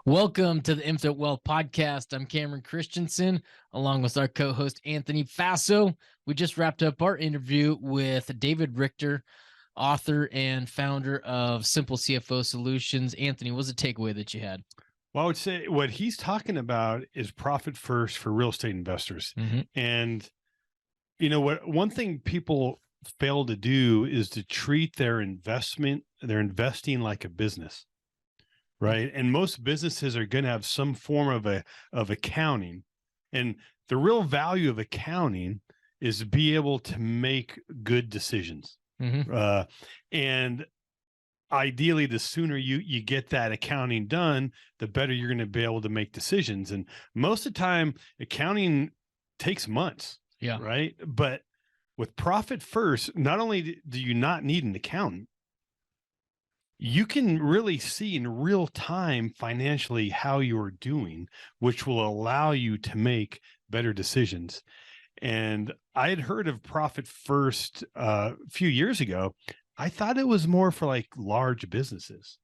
Welcome to the Infinite Wealth Podcast. I'm Cameron Christensen, along with our co-host Anthony Faso. We just wrapped up our interview with David Richter, author and founder of Simple CFO Solutions. Anthony, what was the takeaway that you had? Well, I would say what he's talking about is profit first for real estate investors. And, one thing people fail to do is to treat their investing like a business, right? And most businesses are going to have some form of accounting. And the real value of accounting is to be able to make good decisions. And ideally, the sooner you get that accounting done, the better you're going to be able to make decisions. And most of the time, accounting takes months. Yeah. Right. But with profit first, not only do you not need an accountant, you can really see in real time financially how you're doing, which will allow you to make better decisions. And I had heard of profit first a few years ago. I thought it was more for like large businesses.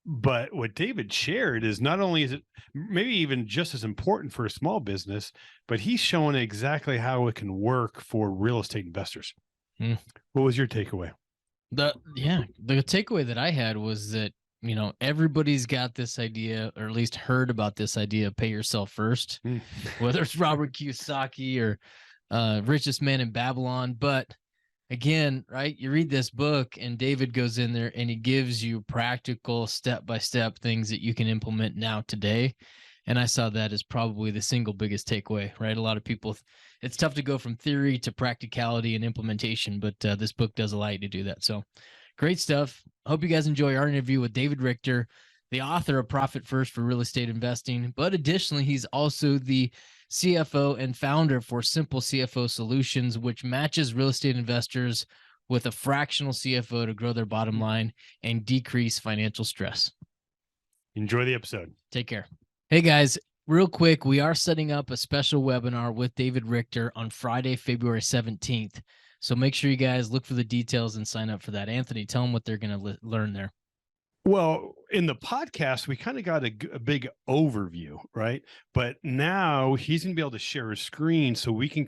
But what David shared is not only is it maybe even just as important for a small business, but he's showing exactly how it can work for real estate investors. What was your takeaway? The takeaway that I had was that, everybody's got this idea, or at least heard about this idea, pay yourself first, whether it's Robert Kiyosaki or Richest Man in Babylon. But again, right, you read this book and David goes in there and he gives you practical step-by-step things that you can implement now today. And I saw that as probably the single biggest takeaway, right? A lot of people, it's tough to go from theory to practicality and implementation, but this book does allow you to do that. So great stuff. Hope you guys enjoy our interview with David Richter, the author of Profit First for Real Estate Investing. But additionally, he's also the CFO and founder for Simple CFO Solutions, which matches real estate investors with a fractional CFO to grow their bottom line and decrease financial stress. Enjoy the episode. Take care. Hey guys, real quick, we are setting up a special webinar with David Richter on Friday, February 17th. So make sure you guys look for the details and sign up for that. Anthony, tell them what they're going to learn there. Well, in the podcast, we kind of got a big overview, right? But now he's going to be able to share his screen so we can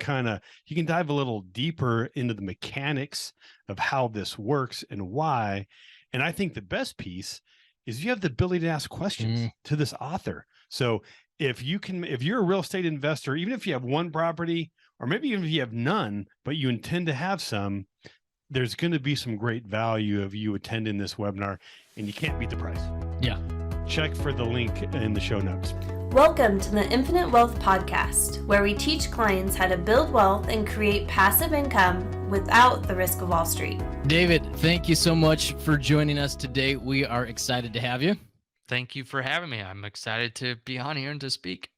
he can dive a little deeper into the mechanics of how this works and why. And I think the best piece is you have the ability to ask questions to this author. So if you're a real estate investor, even if you have one property, or maybe even if you have none, but you intend to have some, there's going to be some great value of you attending this webinar, and you can't beat the price. Yeah. Check for the link in the show notes. Welcome to the Infinite Wealth Podcast, where we teach clients how to build wealth and create passive income without the risk of Wall Street. David, thank you so much for joining us today. We are excited to have you. Thank you for having me. I'm excited to be on here and to speak.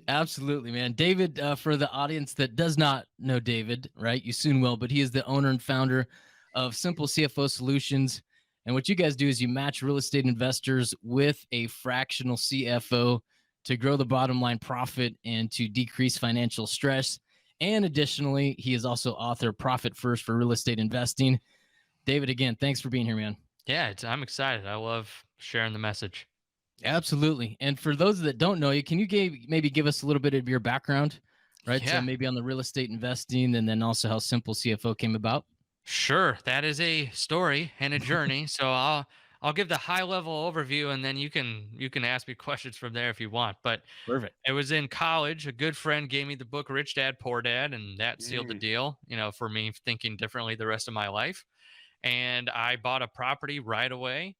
Absolutely, man. David, for the audience that does not know David, right? You soon will, but he is the owner and founder of Simple CFO Solutions. And what you guys do is you match real estate investors with a fractional CFO to grow the bottom line profit and to decrease financial stress. And additionally, he is also author of Profit First for Real Estate Investing. David, again, thanks for being here, man. Yeah, I'm excited. I love sharing the message. Absolutely. And for those that don't know you, can you maybe give us a little bit of your background, right? Yeah. So maybe on the real estate investing and then also how Simple CFO came about. Sure. That is a story and a journey. So I'll give the high level overview and then you can ask me questions from there if you want. But Perfect. it was in college. A good friend gave me the book Rich Dad, Poor Dad, and that sealed the deal, for me thinking differently the rest of my life. And I bought a property right away.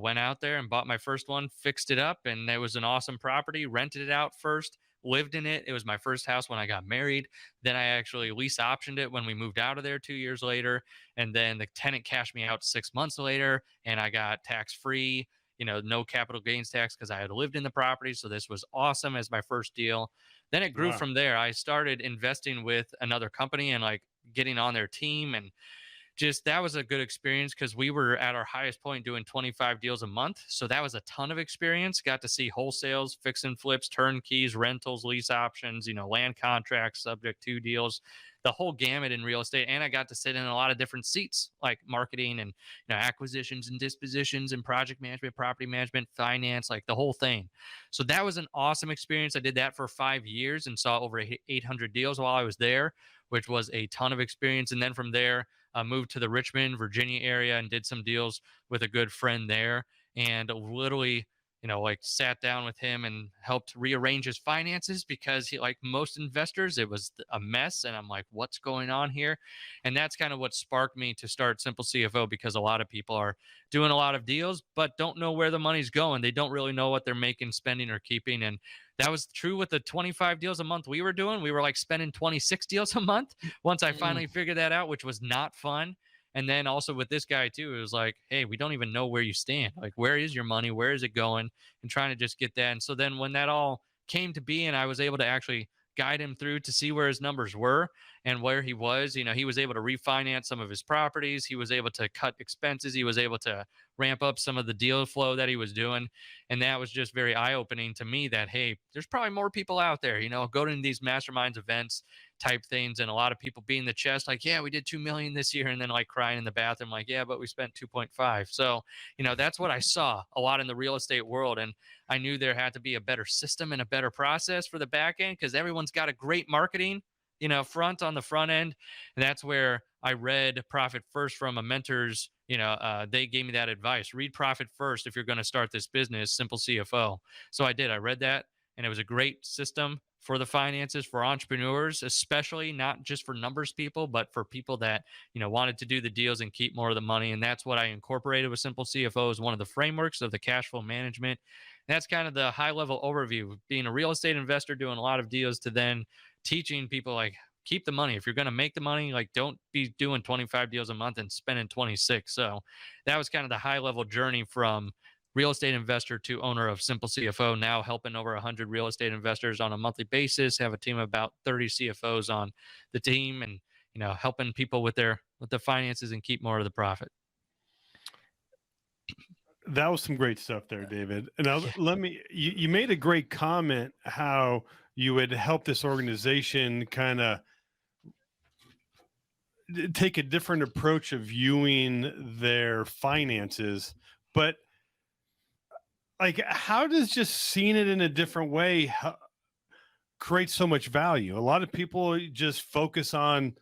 Went out there and bought my first one, fixed it up, and it was an awesome property. Rented it out first, lived in it. It was my first house when I got married. Then I actually lease optioned it when we moved out of there 2 years later. And then the tenant cashed me out 6 months later, and I got tax free, no capital gains tax because I had lived in the property. So this was awesome as my first deal. Then it grew from there. I started investing with another company and like getting on their team, and just that was a good experience because we were at our highest point doing 25 deals a month. So that was a ton of experience. Got to see wholesales, fix and flips, turnkeys, rentals, lease options, land contracts, subject to deals. the whole gamut in real estate. And I got to sit in a lot of different seats, like marketing and acquisitions and dispositions and project management, property management, finance, like the whole thing. So that was an awesome experience. I did that for 5 years and saw over 800 deals while I was there, which was a ton of experience. And then from there, I moved to the Richmond, Virginia area and did some deals with a good friend there, and literally, like sat down with him and helped rearrange his finances because he, like most investors, it was a mess. And I'm like, what's going on here? And that's kind of what sparked me to start Simple CFO, because a lot of people are doing a lot of deals, but don't know where the money's going. They don't really know what they're making, spending, or keeping. And that was true with the 25 deals a month we were doing. We were like spending 26 deals a month once I finally figured that out, which was not fun. And then also with this guy too, it was like, hey, we don't even know where you stand. Like, where is your money? Where is it going? And trying to just get that. And so then when that all came to be and I was able to actually guide him through to see where his numbers were and where he was, he was able to refinance some of his properties. He was able to cut expenses. He was able to ramp up some of the deal flow that he was doing. And that was just very eye-opening to me that, hey, there's probably more people out there, go to these masterminds events type things, and a lot of people beating the chest like, yeah, we did 2 million this year, and then like crying in the bathroom like, yeah, but we spent 2.5. So that's what I saw a lot in the real estate world, and I knew there had to be a better system and a better process for the back end, because everyone's got a great marketing front on the front end. And that's where I read Profit First from a mentor's, they gave me that advice: read Profit First if you're going to start this business, Simple CFO. So I did. I read that, and it was a great system for the finances for entrepreneurs, especially not just for numbers people, but for people that, wanted to do the deals and keep more of the money. And that's what I incorporated with Simple CFO as one of the frameworks of the cash flow management. And that's kind of the high level overview of being a real estate investor, doing a lot of deals, to then teaching people like, keep the money. If you're going to make the money, like, don't be doing 25 deals a month and spending 26. So that was kind of the high level journey from real estate investor to owner of Simple CFO, now helping over 100 real estate investors on a monthly basis, have a team of about 30 CFOs on the team, and, helping people with the finances and keep more of the profit. That was some great stuff there, David. And now you made a great comment how you would help this organization kind of take a different approach of viewing their finances, but like, how does just seeing it in a different way create so much value? A lot of people just focus on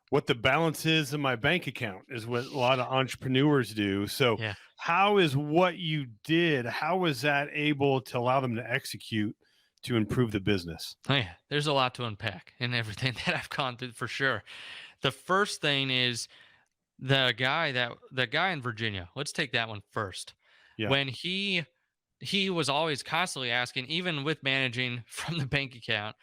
what the balance is in my bank account, is what a lot of entrepreneurs do. So yeah. How is what you did, how was that able to allow them to execute to improve the business? Oh yeah, there's a lot to unpack in everything that I've gone through, for sure. The first thing is the guy in Virginia. Let's take that one first. Yeah. When he was always constantly asking, even with managing from the bank account,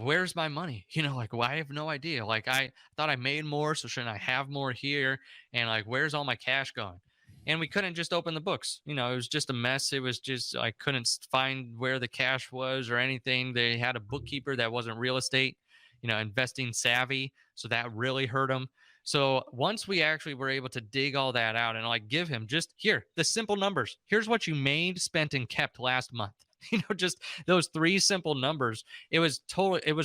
where's my money? Like, well, I have no idea. Like, I thought I made more, so shouldn't I have more here? And like, where's all my cash going? And we couldn't just open the books. It was just a mess. It was just, I couldn't find where the cash was or anything. They had a bookkeeper that wasn't real estate, investing savvy. So that really hurt him. So once we actually were able to dig all that out and like give him just here, the simple numbers, here's what you made, spent, and kept last month, just those 3 simple numbers. It was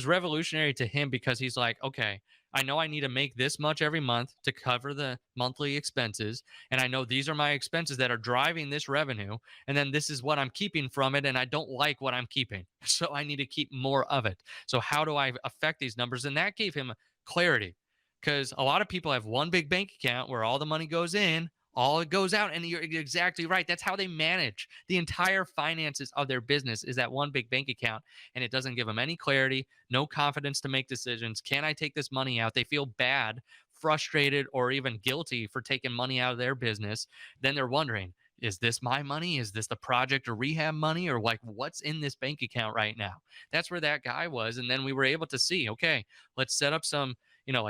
revolutionary to him, because he's like, okay, I know I need to make this much every month to cover the monthly expenses. And I know these are my expenses that are driving this revenue. And then this is what I'm keeping from it. And I don't like what I'm keeping. So I need to keep more of it. So how do I affect these numbers? And that gave him clarity. Because a lot of people have one big bank account where all the money goes in, all it goes out. And you're exactly right. That's how they manage the entire finances of their business, is that one big bank account. And it doesn't give them any clarity, no confidence to make decisions. Can I take this money out? They feel bad, frustrated, or even guilty for taking money out of their business. Then they're wondering, is this my money? Is this the project or rehab money? Or like, what's in this bank account right now? That's where that guy was. And then we were able to see, okay, let's set up some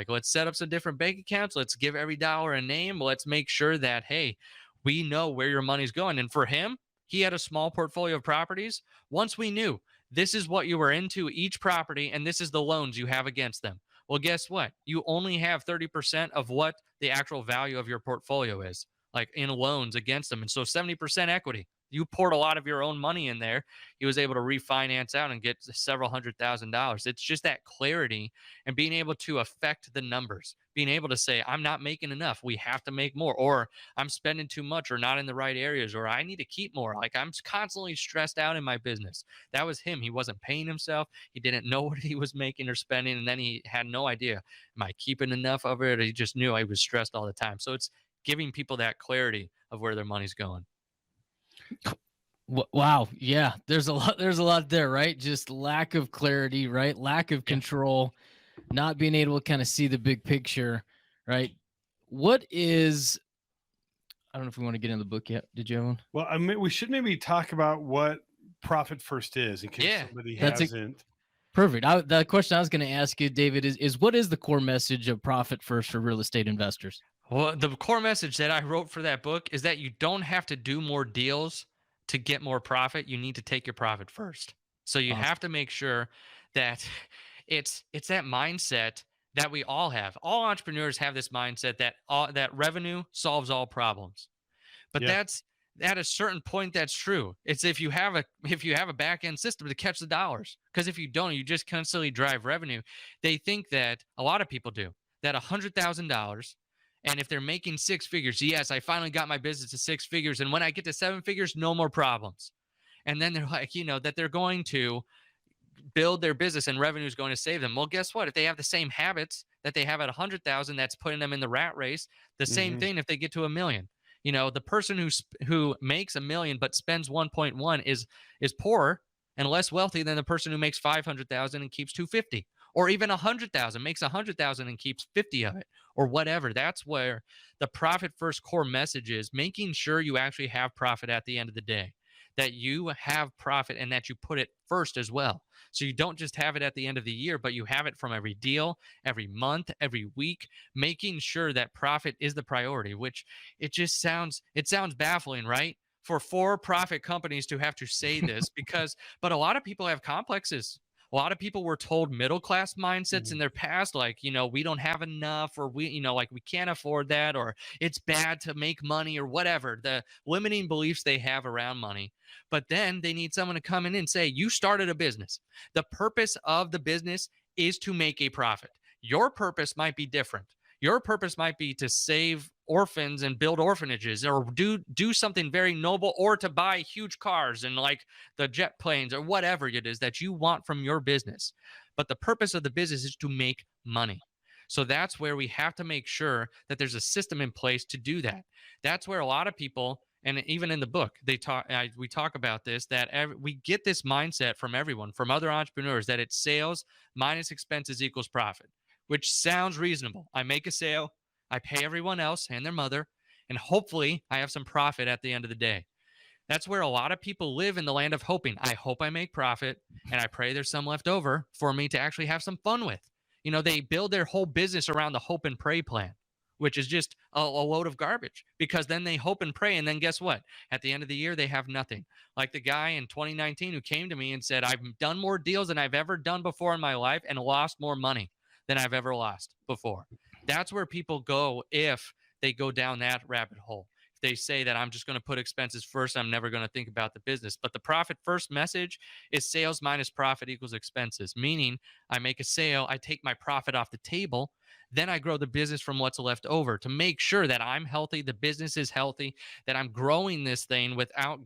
let's set up some different bank accounts. Let's give every dollar a name. Let's make sure that, hey, we know where your money's going. And for him, he had a small portfolio of properties. Once we knew this is what you were into each property, and this is the loans you have against them. Well, guess what? You only have 30% of what the actual value of your portfolio is, like in loans against them. And so 70% equity. you poured a lot of your own money in there. He was able to refinance out and get several $100,000. It's just that clarity and being able to affect the numbers, being able to say, I'm not making enough, we have to make more, or I'm spending too much or not in the right areas, or I need to keep more. Like, I'm constantly stressed out in my business. That was him. He wasn't paying himself. He didn't know what he was making or spending. And then he had no idea, am I keeping enough of it? He just knew I was stressed all the time. So it's giving people that clarity of where their money's going. Wow. Yeah. There's a lot there, right? Just lack of clarity, right? Lack of control, not being able to kind of see the big picture, right? What is, I don't know if we want to get into the book yet. Did you have one? Well, I mean, we should maybe talk about what Profit First is in case somebody hasn't. Perfect. The question I was going to ask you, David, is what is the core message of Profit First for real estate investors? Well, the core message that I wrote for that book is that you don't have to do more deals to get more profit. You need to take your profit first. So you have to make sure that it's that mindset that we all have. All entrepreneurs have this mindset that revenue solves all problems. But that's at a certain point, that's true. It's if you have a back end system to catch the dollars. Because if you don't, you just constantly drive revenue. They think that, a lot of people do, that $100,000, and if they're making six figures, yes, I finally got my business to six figures, and when I get to seven figures, no more problems. And then they're like, that they're going to build their business and revenue is going to save them. Well, guess what? If they have the same habits that they have at 100,000, that's putting them in the rat race. The same thing if they get to $1 million. The person who makes $1 million but spends 1.1 is poorer and less wealthy than the person who makes 500,000 and keeps 250, or even 100,000 makes 100,000 and keeps 50 of it, or whatever. That's where the Profit First core message is, making sure you actually have profit at the end of the day, that you have profit and that you put it first as well. So you don't just have it at the end of the year, but you have it from every deal, every month, every week, making sure that profit is the priority, which it sounds baffling, right? For for-profit companies to have to say this but a lot of people have complexes. A lot of people were told middle-class mindsets in their past, like, we don't have enough, or we can't afford that, or it's bad to make money, or whatever, the limiting beliefs they have around money. But then they need someone to come in and say, you started a business. The purpose of the business is to make a profit. Your purpose might be different. Your purpose might be to save orphans and build orphanages, or do something very noble, or to buy huge cars and like the jet planes, or whatever it is that you want from your business. But the purpose of the business is to make money. So that's where we have to make sure that there's a system in place to do that. That's where a lot of people, and even in the book, we talk about this, that we get this mindset from everyone, from other entrepreneurs, that it's sales minus expenses equals profit, which sounds reasonable. I make a sale, I pay everyone else and their mother, and hopefully I have some profit at the end of the day. That's where a lot of people live, in the land of hoping. I hope I make profit, and I pray there's some left over for me to actually have some fun with. They build their whole business around the hope and pray plan, which is just a load of garbage, because then they hope and pray, and then guess what? At the end of the year, they have nothing. Like the guy in 2019 who came to me and said, I've done more deals than I've ever done before in my life and lost more money than I've ever lost before. That's where people go if they go down that rabbit hole. If they say that I'm just going to put expenses first, I'm never going to think about the business. But the Profit First message is sales minus profit equals expenses, meaning I make a sale, I take my profit off the table, then I grow the business from what's left over to make sure that I'm healthy, the business is healthy, that I'm growing this thing without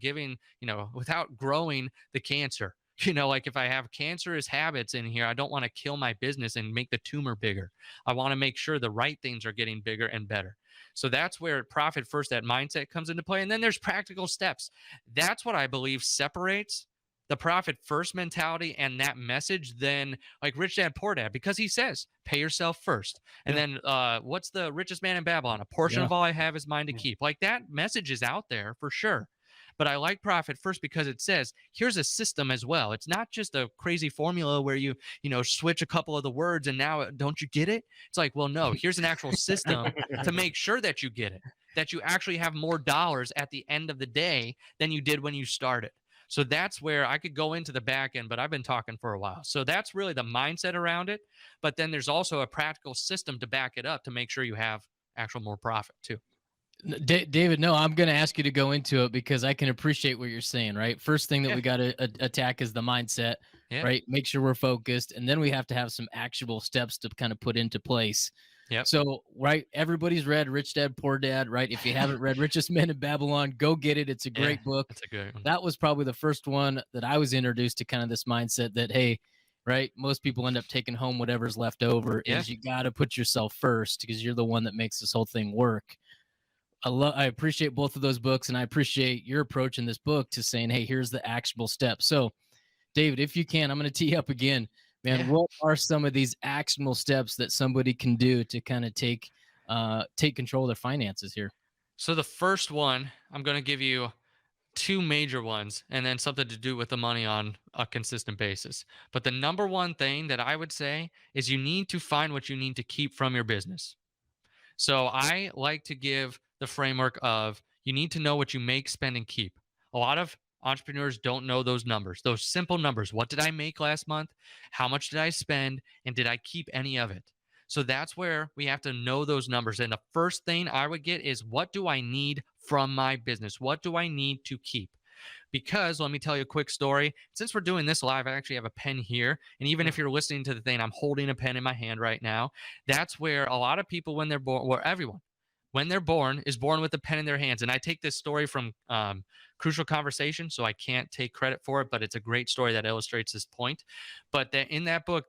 growing the cancer. Like if I have cancerous habits in here, I don't want to kill my business and make the tumor bigger. I want to make sure the right things are getting bigger and better. So that's where Profit First, that mindset, comes into play. And then there's practical steps. That's what I believe separates the Profit First mentality and that message than like Rich Dad Poor Dad, because he says, pay yourself first. And then what's the richest man in Babylon? A portion of all I have is mine to keep. Like that message is out there for sure. But I like Profit First because it says, here's a system as well. It's not just a crazy formula where you switch a couple of the words and now don't you get it? It's like, well, no, here's an actual system to make sure that you get it, that you actually have more dollars at the end of the day than you did when you started. So that's where I could go into the back end, but I've been talking for a while. So that's really the mindset around it. But then there's also a practical system to back it up to make sure you have actual more profit too. David, no, I'm going to ask you to go into it because I can appreciate what you're saying, right? First thing that we got to attack is the mindset, right? Make sure we're focused. And then we have to have some actionable steps to kind of put into place. So, right, everybody's read Rich Dad, Poor Dad, right? If you haven't read Richest Man in Babylon, go get it. It's a great book. It's a good one. That was probably the first one that I was introduced to kind of this mindset that, hey, right, most people end up taking home whatever's left over. Is you got to put yourself first because you're the one that makes this whole thing work. I appreciate both of those books, and I appreciate your approach in this book to saying, hey, here's the actionable steps. So, David, if you can, I'm going to tee up again, man. What are some of these actionable steps that somebody can do to kind of take control of their finances here? So the first one, I'm going to give you two major ones and then something to do with the money on a consistent basis. But the number one thing that I would say is you need to find what you need to keep from your business. So I like to give the framework of you need to know what you make, spend, and keep. A lot of entrepreneurs don't know those numbers, those simple numbers. What did I make last month? How much did I spend? And did I keep any of it? So that's where we have to know those numbers. And the first thing I would get is what do I need from my business? What do I need to keep? Because let me tell you a quick story. Since we're doing this live, I actually have a pen here. And even if you're listening to the thing, I'm holding a pen in my hand right now. That's where a lot of people, when they're born, or everyone, when they're born, is born with a pen in their hands. And I take this story from Crucial Conversation, so I can't take credit for it, but it's a great story that illustrates this point. But in that book,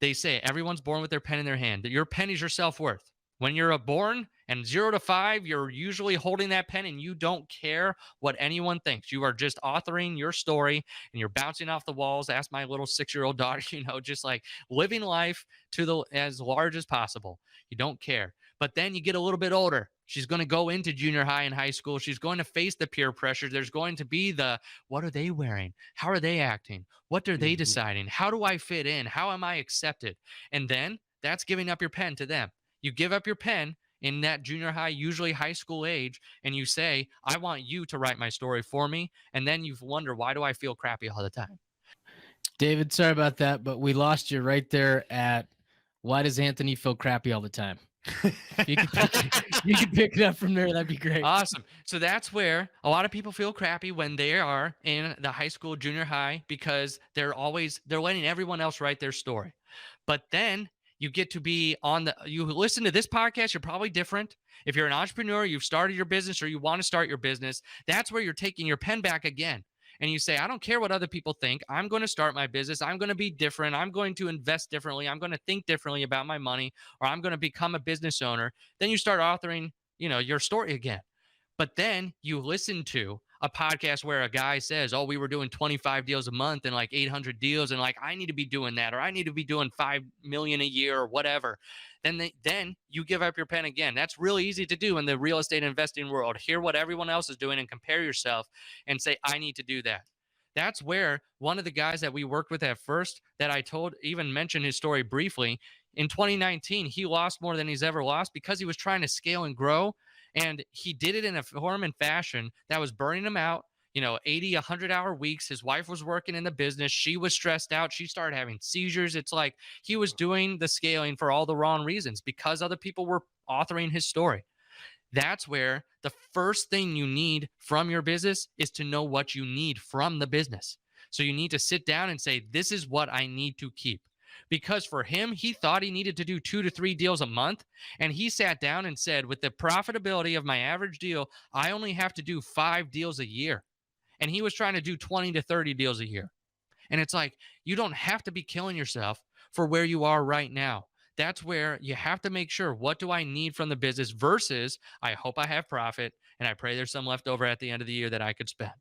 they say everyone's born with their pen in their hand. That your pen is your self-worth. When you're born and 0 to 5, you're usually holding that pen and you don't care what anyone thinks. You are just authoring your story and you're bouncing off the walls. Ask my little 6-year-old daughter, just like living life to as large as possible. You don't care. But then you get a little bit older. She's going to go into junior high and high school. She's going to face the peer pressure. There's going to be what are they wearing? How are they acting? What are they deciding? How do I fit in? How am I accepted? And then that's giving up your pen to them. You give up your pen in that junior high, usually high school age, and you say, I want you to write my story for me. And then you wonder, why do I feel crappy all the time? David, sorry about that, but we lost you right there at why does Anthony feel crappy all the time? You can pick it up from there. That'd be great. Awesome. So that's where a lot of people feel crappy when they are in the high school, junior high, because they're letting everyone else write their story. But then you get to be you listen to this podcast, you're probably different. If you're an entrepreneur, you've started your business or you want to start your business, that's where you're taking your pen back again. And you say, I don't care what other people think. I'm going to start my business. I'm going to be different. I'm going to invest differently. I'm going to think differently about my money, or I'm going to become a business owner. Then you start authoring, your story again. But then you listen to a podcast where a guy says, oh, we were doing 25 deals a month and like 800 deals. And like, I need to be doing that, or I need to be doing 5 million a year or whatever. Then you give up your pen again. That's really easy to do in the real estate investing world. Hear what everyone else is doing and compare yourself and say, I need to do that. That's where one of the guys that we worked with at first that I even mentioned his story briefly, in 2019, he lost more than he's ever lost because he was trying to scale and grow. And he did it in a form and fashion that was burning him out, 80, 100-hour weeks. His wife was working in the business. She was stressed out. She started having seizures. It's like he was doing the scaling for all the wrong reasons because other people were authoring his story. That's where the first thing you need from your business is to know what you need from the business. So you need to sit down and say, this is what I need to keep. Because for him, he thought he needed to do 2 to 3 deals a month. And he sat down and said, with the profitability of my average deal, I only have to do 5 deals a year. And he was trying to do 20 to 30 deals a year. And it's like, you don't have to be killing yourself for where you are right now. That's where you have to make sure, what do I need from the business versus I hope I have profit and I pray there's some left over at the end of the year that I could spend.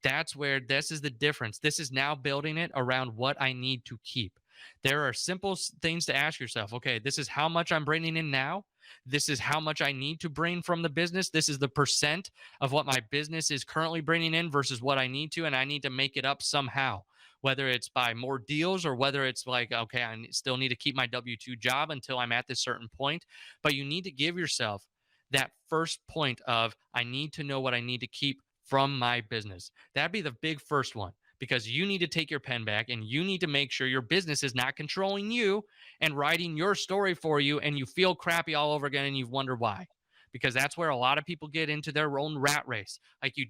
That's where this is the difference. This is now building it around what I need to keep. There are simple things to ask yourself. Okay, this is how much I'm bringing in now. This is how much I need to bring from the business. This is the percent of what my business is currently bringing in versus what I need to, and I need to make it up somehow, whether it's by more deals or whether it's like, okay, I still need to keep my W-2 job until I'm at this certain point. But you need to give yourself that first point of, I need to know what I need to keep from my business. That'd be the big first one. Because you need to take your pen back and you need to make sure your business is not controlling you and writing your story for you and you feel crappy all over again and you wonder why. because that's where a lot of people get into their own rat race. Like you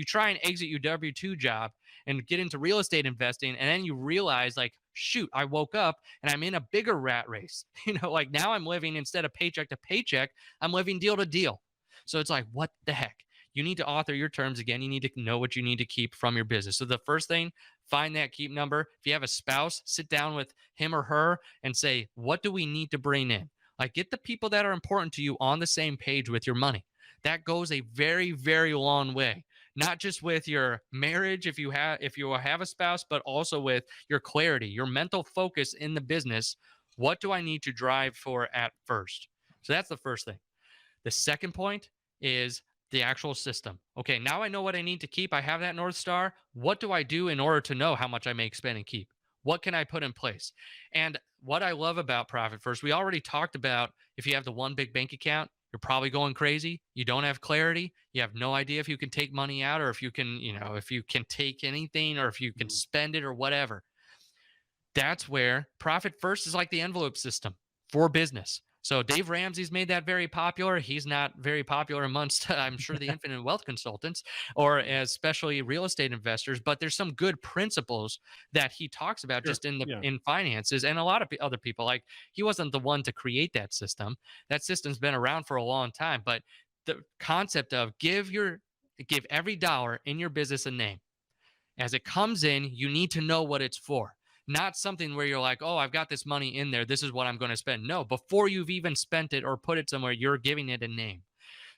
try and exit your W-2 job and get into real estate investing, and then you realize like, shoot, I woke up and I'm in a bigger rat race. Like now I'm living, instead of paycheck to paycheck, I'm living deal to deal. So it's like, what the heck? You need to author your terms again. You need to know what you need to keep from your business. So the first thing, find that keep number. If you have a spouse, sit down with him or her and say, what do we need to bring in? Like, get the people that are important to you on the same page with your money. That goes a very, very long way. Not just with your marriage, if you have a spouse, but also with your clarity, your mental focus in the business. What do I need to drive for at first? So that's the first thing. The second point is the actual system. Okay, now I know what I need to keep. I have that North Star. What do I do in order to know how much I make, spend, and keep? What can I put in place? And what I love about Profit First, we already talked about, if you have the one big bank account, you're probably going crazy. You don't have clarity. You have no idea if you can take money out, or if you can, if you can take anything, or if you can spend it or whatever. That's where Profit First is like the envelope system for business. So Dave Ramsey's made that very popular. He's not very popular amongst, I'm sure, the infinite wealth consultants, or especially real estate investors. But there's some good principles that he talks about just in finances, and a lot of other people. Like, he wasn't the one to create that system. That system's been around for a long time. But the concept of give every dollar in your business a name. As it comes in, you need to know what it's for. Not something where you're like, oh, I've got this money in there, this is what I'm going to spend. No, before you've even spent it or put it somewhere, you're giving it a name.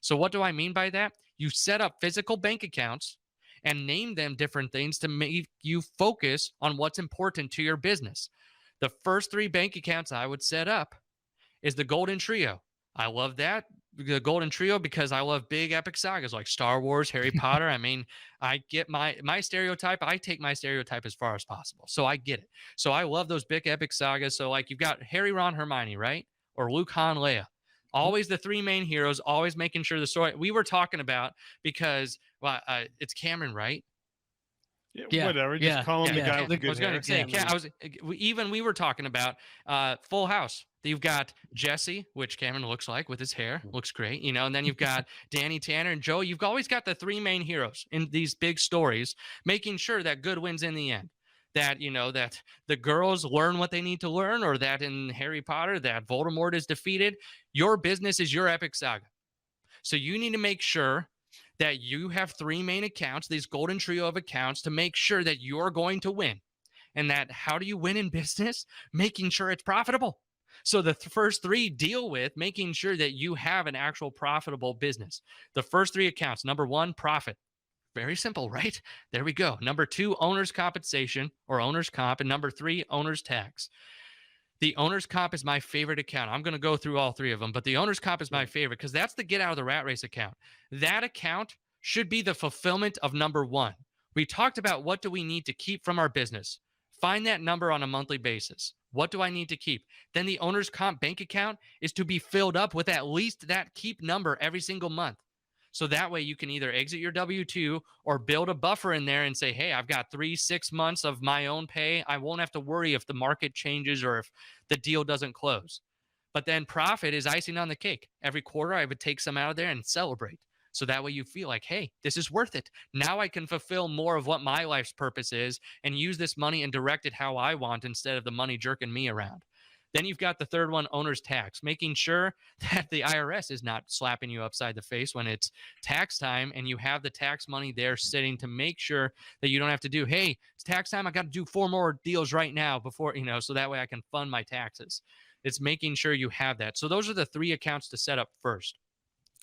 So what do I mean by that? You set up physical bank accounts and name them different things to make you focus on what's important to your business. The first 3 bank accounts I would set up is the Golden Trio. I love that, the Golden Trio, because I love big epic sagas like Star Wars, Harry Potter. I mean, I get my stereotype. I take my stereotype as far as possible. So I get it. So I love those big epic sagas. So like, you've got Harry, Ron, Hermione, right? Or Luke, Han, Leia. Always the 3 main heroes, always making sure the story we were talking about, because it's Cameron, right? Yeah, whatever. Just call him the guy with the good hair. I was going to say, we were talking about Full House. You've got Jesse, which Cameron looks like with his hair, looks great, and then you've got Danny, Tanner, and Joe. You've always got the 3 main heroes in these big stories, making sure that good wins in the end. That, that the girls learn what they need to learn, or that in Harry Potter, that Voldemort is defeated. Your business is your epic saga. So you need to make sure that you have 3 main accounts, these golden trio of accounts, to make sure that you're going to win. And that, how do you win in business? Making sure it's profitable. So the first 3 deal with making sure that you have an actual profitable business. The first 3 accounts, number 1, profit. Very simple, right? There we go. Number 2, owner's compensation or owner's comp. And number 3, owner's tax. The owner's comp is my favorite account. I'm going to go through all 3 of them, but the owner's comp is my favorite because that's the get out of the rat race account. That account should be the fulfillment of number 1. We talked about what do we need to keep from our business. Find that number on a monthly basis. What do I need to keep? Then the owner's comp bank account is to be filled up with at least that keep number every single month. So that way you can either exit your W-2 or build a buffer in there and say, hey, I've got 3-6 months of my own pay. I won't have to worry if the market changes or if the deal doesn't close. But then profit is icing on the cake. Every quarter I would take some out of there and celebrate. So that way you feel like, hey, this is worth it. Now I can fulfill more of what my life's purpose is and use this money and direct it how I want instead of the money jerking me around. Then you've got the third one, owner's tax, making sure that the IRS is not slapping you upside the face when it's tax time and you have the tax money there sitting to make sure that you don't have to do, hey, it's tax time. I got to do 4 more deals right now before, so that way I can fund my taxes. It's making sure you have that. So those are the 3 accounts to set up first.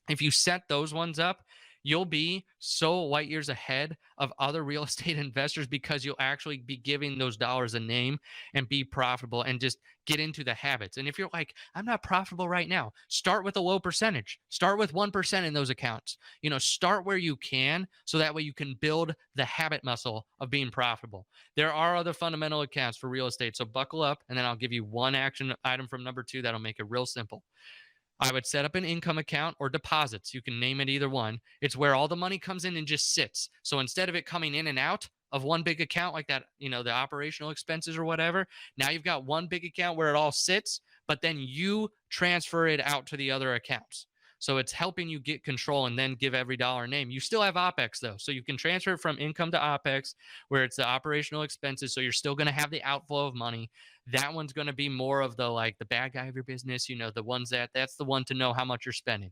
If you set those ones up, you'll be so light years ahead of other real estate investors because you'll actually be giving those dollars a name and be profitable and just get into the habits. And if you're like, I'm not profitable right now, start with a low percentage. Start with 1% in those accounts. Start where you can so that way you can build the habit muscle of being profitable. There are other fundamental accounts for real estate. So buckle up, and then I'll give you one action item from number 2 that'll make it real simple. I would set up an income account or deposits. You can name it either one. It's where all the money comes in and just sits. So instead of it coming in and out of one big account like that, the operational expenses or whatever, now you've got one big account where it all sits, but then you transfer it out to the other accounts. So it's helping you get control and then give every dollar a name. You still have OPEX though. So you can transfer it from income to OPEX where it's the operational expenses. So you're still going to have the outflow of money. That one's going to be more of the like the bad guy of your business, you know, the ones that's the one to know how much you're spending.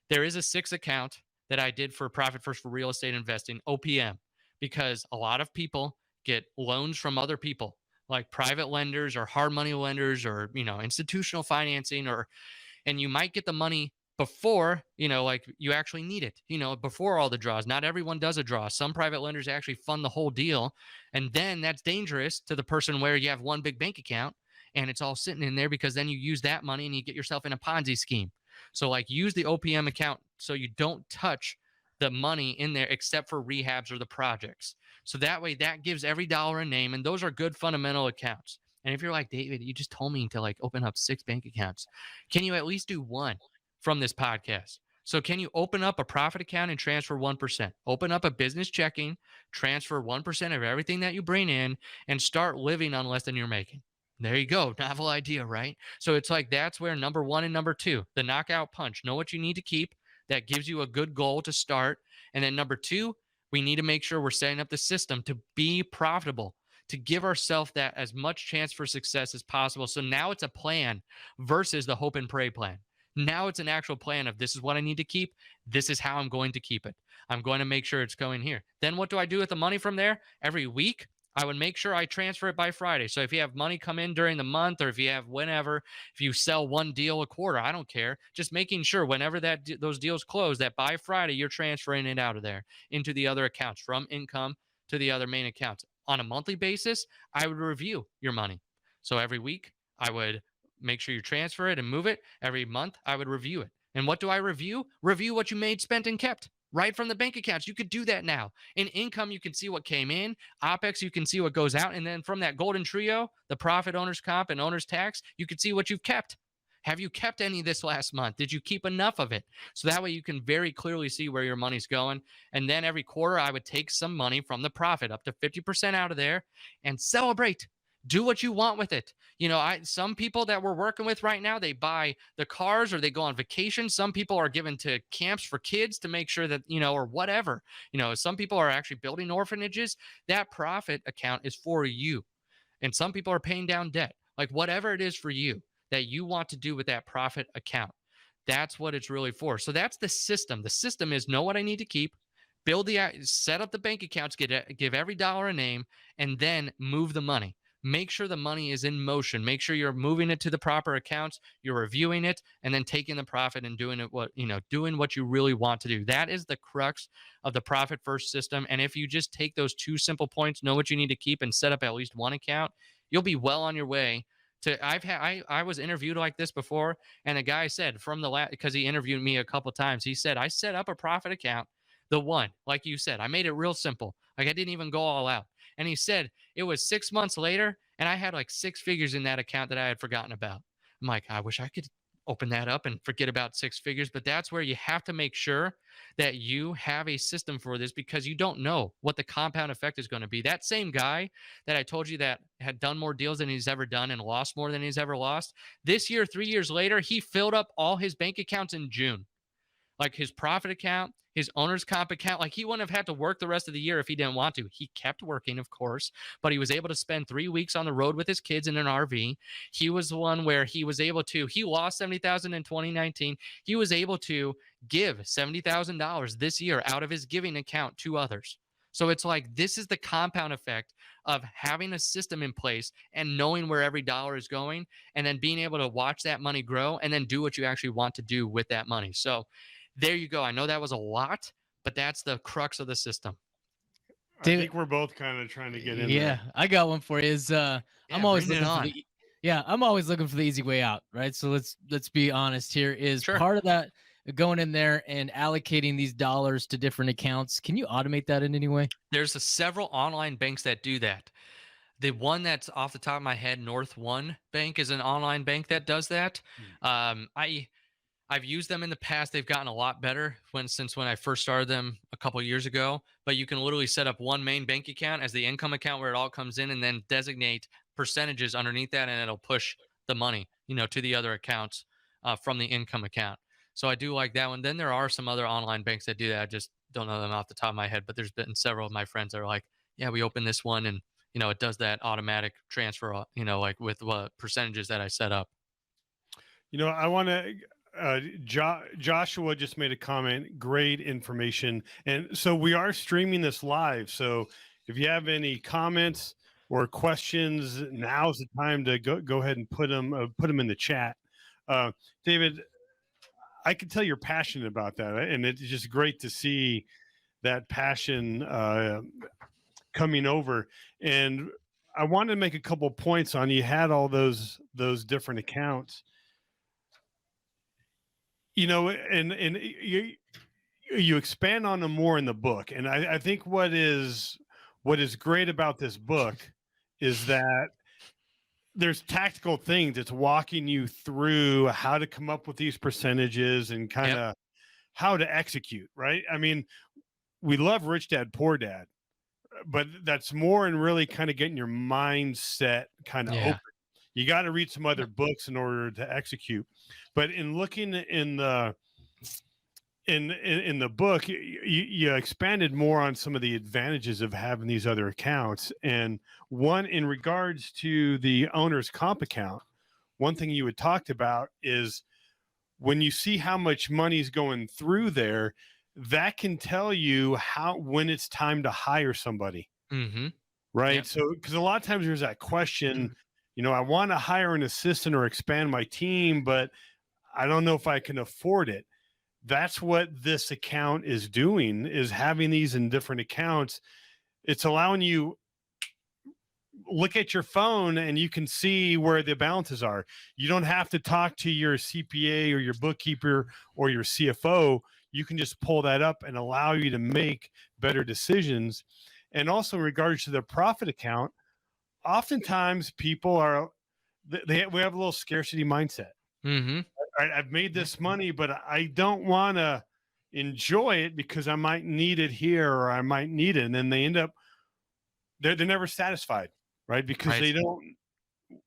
There is a 6 account that I did for Profit First for Real Estate Investing, OPM, because a lot of people get loans from other people like private lenders or hard money lenders or, you know, institutional financing, or, and you might get the money before, you know, like you actually need it, you know, before all the draws. Not everyone does a draw. Some private lenders actually fund the whole deal. And then that's dangerous to the person where you have one big bank account and it's all sitting in there, because then you use that money and you get yourself in a Ponzi scheme. So like use the OPM account so you don't touch the money in there except for rehabs or the projects. So that way that gives every dollar a name, and those are good fundamental accounts. And if you're like, David, you just told me to like open up 6 bank accounts. Can you at least do one from this podcast? So can you open up a profit account and transfer 1%? Open up a business checking, transfer 1% of everything that you bring in, and start living on less than you're making. There you go. Novel idea, right? So it's like that's where number 1 and number 2, the knockout punch. Know what you need to keep. That gives you a good goal to start. And then number 2, we need to make sure we're setting up the system to be profitable, to give ourselves that as much chance for success as possible. So now it's a plan versus the hope and pray plan. Now it's an actual plan of this is what I need to keep. This is how I'm going to keep it. I'm going to make sure it's going here. Then what do I do with the money from there? Every week, I would make sure I transfer it by Friday. So if you have money come in during the month, or if you have whenever, if you sell one deal a quarter, I don't care. Just making sure whenever those deals close, that by Friday, you're transferring it out of there into the other accounts, from income to the other main accounts. On a monthly basis, I would review your money. So every week, I would make sure you transfer it and move it. Every month, I would review it. And what do I review? Review what you made, spent, and kept. Right from the bank accounts. You could do that now. In income, you can see what came in. OPEX, you can see what goes out. And then from that golden trio, the profit, owner's comp, and owner's tax, you can see what you've kept. Have you kept any this last month? Did you keep enough of it? So that way you can very clearly see where your money's going. And then every quarter, I would take some money from the profit, up to 50% out of there, and celebrate. Do what you want with it. You know, some people that we're working with right now, they buy the cars or they go on vacation. Some people are given to camps for kids to make sure that, you know, or whatever. You know, some people are actually building orphanages. That profit account is for you. And some people are paying down debt. Like whatever it is for you that you want to do with that profit account, that's what it's really for. So that's the system. The system is know what I need to keep, set up the bank accounts, give every dollar a name, and then move the money. Make sure the money is in motion. Make sure you're moving it to the proper accounts, you're reviewing it, and then taking the profit and doing what you really want to do. That is the crux of the profit first system. And if you just take those 2 simple points, know what you need to keep, and set up at least one account, you'll be well on your way to. I was interviewed like this before, and a guy said because he interviewed me a couple times, he said, I set up a profit account, the one, like you said, I made it real simple. Like I didn't even go all out. And he said it was 6 months later, and I had like 6 figures in that account that I had forgotten about. I'm like, I wish I could open that up and forget about 6 figures. But that's where you have to make sure that you have a system for this, because you don't know what the compound effect is going to be. That same guy that I told you that had done more deals than he's ever done and lost more than he's ever lost, this year, 3 years later, he filled up all his bank accounts in June. Like his profit account, his owner's comp account, like he wouldn't have had to work the rest of the year if he didn't want to. He kept working, of course, but he was able to spend 3 weeks on the road with his kids in an RV. He was the one where he was able to, he lost $70,000 in 2019. He was able to give $70,000 this year out of his giving account to others. So it's like, this is the compound effect of having a system in place and knowing where every dollar is going, and then being able to watch that money grow and then do what you actually want to do with that money. So there you go. I know that was a lot, but that's the crux of the system. I think we're both kind of trying to get in there. Yeah, I got one for you. I'm always looking for I'm always looking for the easy way out, right? So let's be honest here. Is part of that going in there and allocating these dollars to different accounts? Can you automate that in any way? There's several online banks that do that. The one that's off the top of my head, North One Bank, is an online bank that does that. I've used them in the past. They've gotten a lot better since when I first started them a couple of years ago. But you can literally set up one main bank account as the income account where it all comes in, and then designate percentages underneath that, and it'll push the money, to the other accounts from the income account. So I do like that one. Then there are some other online banks that do that. I just don't know them off the top of my head, but there's been several of my friends that are like, yeah, we open this one and, it does that automatic transfer, like with what percentages that I set up. I want to, Joshua just made a comment, great information. And so we are streaming this live. So if you have any comments or questions, now's the time to go ahead and put them in the chat. David, I can tell you're passionate about that. And it's just great to see that passion coming over. And I wanted to make a couple of points on, you had all those different accounts, and you expand on them more in the book. And I think what is great about this book is that there's tactical things. It's walking you through how to come up with these percentages and kind of how to execute, right? I mean, we love Rich Dad, Poor Dad, but that's more in really kind of getting your mindset kind of open. You got to read some other books in order to execute. But in looking in the book, you expanded more on some of the advantages of having these other accounts. And one, in regards to the owner's comp account, one thing you had talked about is when you see how much money's going through there, that can tell you when it's time to hire somebody. Mm-hmm. Right. Yep. So, because a lot of times there's that question, I want to hire an assistant or expand my team, but I don't know if I can afford it. That's what this account is doing, is having these in different accounts. It's allowing you look at your phone and you can see where the balances are. You don't have to talk to your CPA or your bookkeeper or your CFO. You can just pull that up and allow you to make better decisions. And also in regards to the profit account, oftentimes people we have a little scarcity mindset. Mm-hmm. I've made this money, but I don't want to enjoy it because I might need it here or I might need it. And then they end up, they're never satisfied, right? Because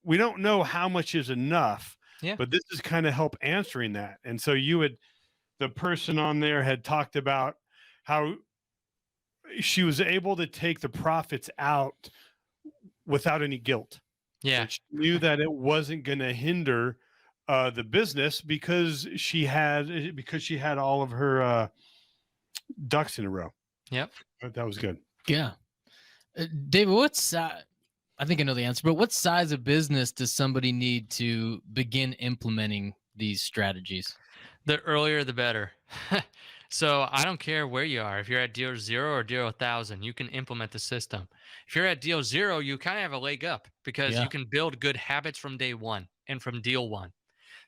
we don't know how much is enough, but this is kind of help answering that. And so the person on there had talked about how she was able to take the profits out without any guilt. Yeah. And she knew that it wasn't going to hinder the business because she had all of her ducks in a row. Yep. That was good. Yeah. David, I think I know the answer, but what size of business does somebody need to begin implementing these strategies? The earlier, the better. So I don't care where you are. If you're at deal 0 or deal 1,000, you can implement the system. If you're at deal 0, you kind of have a leg up because you can build good habits from day one and from deal 1.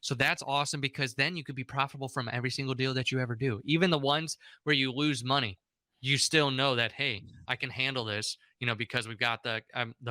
So that's awesome because then you could be profitable from every single deal that you ever do. Even the ones where you lose money, you still know that, hey, I can handle this, because we've got the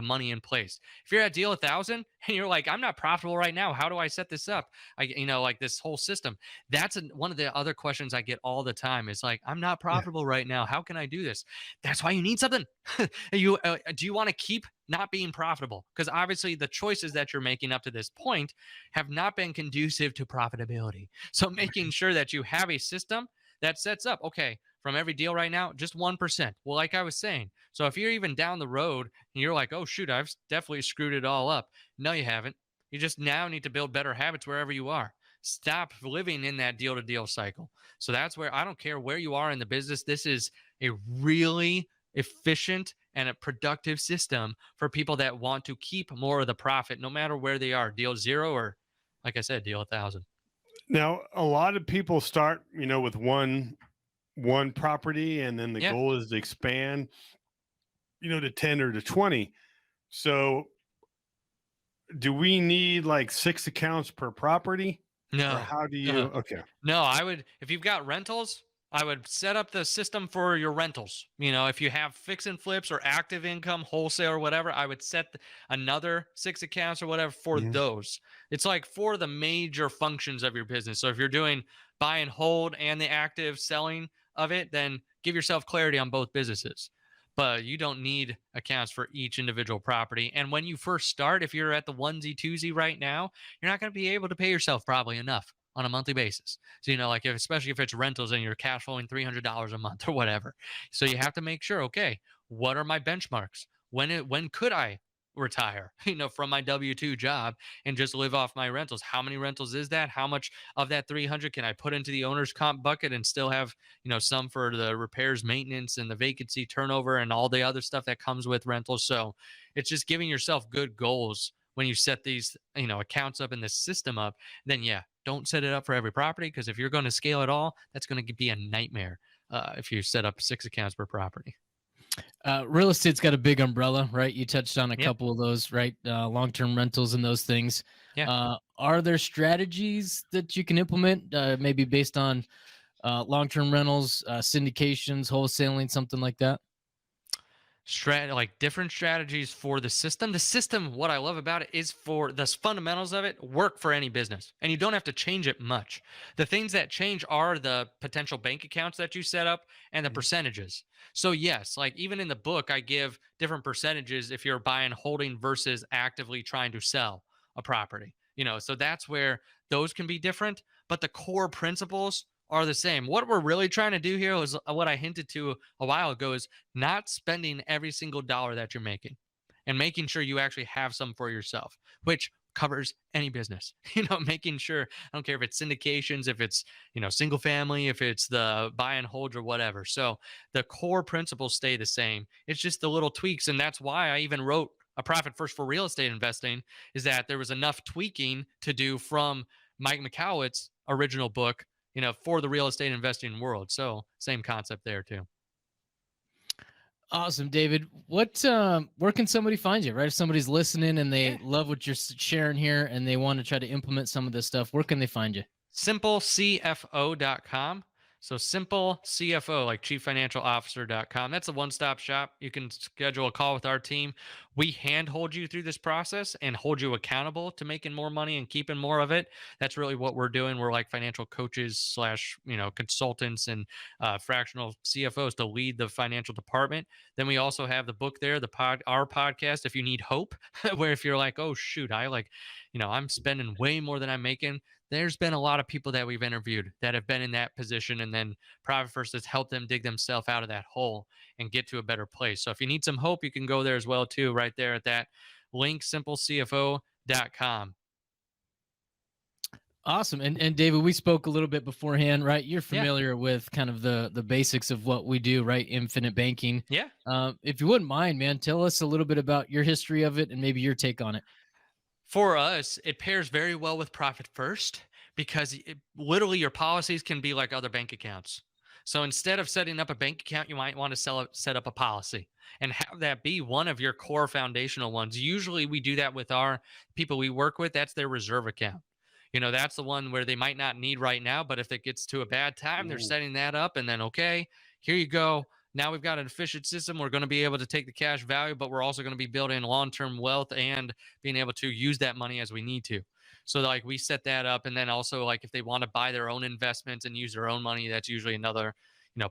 money in place. If you're at deal 1,000 and you're like, I'm not profitable right now, how do I set this up? Like this whole system. That's one of the other questions I get all the time is like, I'm not profitable right now. How can I do this? That's why you need something. Do you want to keep not being profitable? Because obviously the choices that you're making up to this point have not been conducive to profitability. So making sure that you have a system that sets up, okay, from every deal right now, just 1%. Well, like I was saying, so if you're even down the road and you're like, oh, shoot, I've definitely screwed it all up. No, you haven't. You just now need to build better habits wherever you are. Stop living in that deal to deal cycle. So that's where I don't care where you are in the business. This is a really efficient and a productive system for people that want to keep more of the profit, no matter where they are, deal 0 or, like I said, deal 1,000. Now, a lot of people start, with one property, and then the goal is to expand, to 10 or to 20. So do we need like 6 accounts per property? No. Or how do you, okay. No, I would, if you've got rentals, I would set up the system for your rentals. If you have fix and flips or active income, wholesale or whatever, I would set another 6 accounts or whatever for those. It's like for the major functions of your business. So if you're doing buy and hold and the active selling of it, then give yourself clarity on both businesses. But you don't need accounts for each individual property. And when you first start, if you're at the onesie twosie right now, you're not going to be able to pay yourself probably enough. on a monthly basis. So, like especially if it's rentals and you're cash flowing $300 a month or whatever. So you have to make sure, okay, what are my benchmarks? When could I retire, from my W-2 job and just live off my rentals? How many rentals is that? How much of that 300 can I put into the owner's comp bucket and still have, some for the repairs, maintenance, and the vacancy turnover and all the other stuff that comes with rentals? So it's just giving yourself good goals when you set these, accounts up and the system up. Then yeah, don't set it up for every property, because if you're going to scale it all, that's going to be a nightmare if you set up 6 accounts per property. Real estate's got a big umbrella, right? You touched on a Yep. couple of those, right? Long-term rentals and those things. Yeah. Are there strategies that you can implement, maybe based on long-term rentals, syndications, wholesaling, something like that? Like different strategies for the system. The system, what I love about it is for the fundamentals of it work for any business, and you don't have to change it much. The things that change are the potential bank accounts that you set up and the percentages. So yes, like even in the book, I give different percentages if you're buying, holding versus actively trying to sell a property. So that's where those can be different, but the core principles are the same. What we're really trying to do here is what I hinted to a while ago, is not spending every single dollar that you're making and making sure you actually have some for yourself, which covers any business. Making sure, I don't care if it's syndications, if it's, single family, if it's the buy and hold or whatever. So the core principles stay the same. It's just the little tweaks. And that's why I even wrote A Profit First for Real Estate Investing, is that there was enough tweaking to do from Mike McCowett's original book, for the real estate investing world. So same concept there too. Awesome, David. Where can somebody find you, right? If somebody's listening and they love what you're sharing here and they want to try to implement some of this stuff, where can they find you? simplecfo.com. So Simple CFO, like chieffinancialofficer.com. That's a one-stop shop. You can schedule a call with our team. We handhold you through this process and hold you accountable to making more money and keeping more of it. That's really what we're doing. We're like financial coaches / consultants and fractional CFOs to lead the financial department. Then we also have the book there, our podcast, If You Need Hope, where if you're like, oh shoot, I'm spending way more than I'm making. There's been a lot of people that we've interviewed that have been in that position, and then Profit First has helped them dig themselves out of that hole and get to a better place. So if you need some hope, you can go there as well too, right there at that link, simplecfo.com. Awesome. And David, we spoke a little bit beforehand, right? You're familiar with kind of the basics of what we do, right? Infinite banking. Yeah. If you wouldn't mind, man, tell us a little bit about your history of it and maybe your take on it. For us, it pairs very well with Profit First, because literally your policies can be like other bank accounts. So instead of setting up a bank account, you might want to set up a policy and have that be one of your core foundational ones. Usually we do that with our people we work with. That's their reserve account. That's the one where they might not need right now, but if it gets to a bad time, they're setting that up, and then, okay, here you go. Now we've got an efficient system. We're going to be able to take the cash value, but we're also going to be building long-term wealth and being able to use that money as we need to. So like we set that up. And then also like if they want to buy their own investments and use their own money, that's usually another,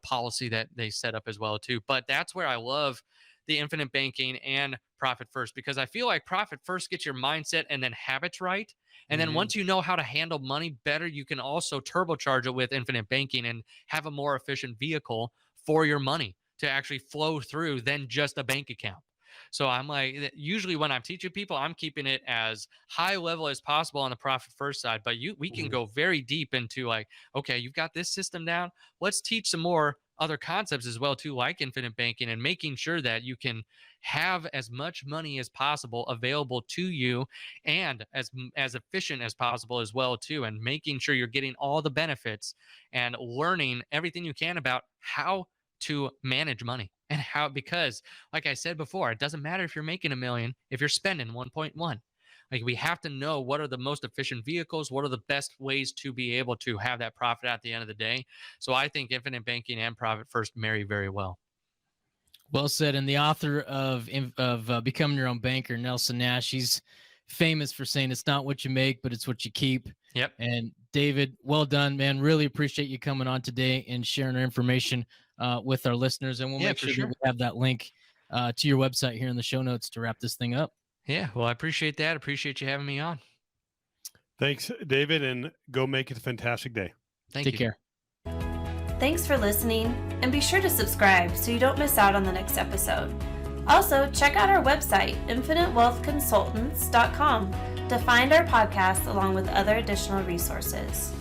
policy that they set up as well too. But that's where I love the infinite banking and Profit First, because I feel like Profit First gets your mindset and then habits right. And then once you know how to handle money better, you can also turbocharge it with infinite banking and have a more efficient vehicle for your money to actually flow through than just a bank account. So I'm like, usually when I'm teaching people, I'm keeping it as high level as possible on the Profit First side, but we can go very deep into like, okay, you've got this system down. Let's teach some more other concepts as well too, like infinite banking, and making sure that you can have as much money as possible available to you and as efficient as possible as well too, and making sure you're getting all the benefits and learning everything you can about how to manage money and how, because like I said before, it doesn't matter if you're making $1 million if you're spending 1.1. Like we have to know what are the most efficient vehicles, what are the best ways to be able to have that profit at the end of the day. So I think infinite banking and Profit First marry very well. Well said. And the author of Becoming Your Own Banker, Nelson Nash, he's famous for saying it's not what you make, but it's what you keep. Yep. And David, well done, man. Really appreciate you coming on today and sharing our information with our listeners. And we'll make sure that we have that link to your website here in the show notes to wrap this thing up. Yeah, well, I appreciate that. Appreciate you having me on. Thanks, David, and go make it a fantastic day. Thank Take you. care. Thanks for listening, and be sure to subscribe so you don't miss out on the next episode. Also, check out our website, infinitewealthconsultants.com, to find our podcast along with other additional resources.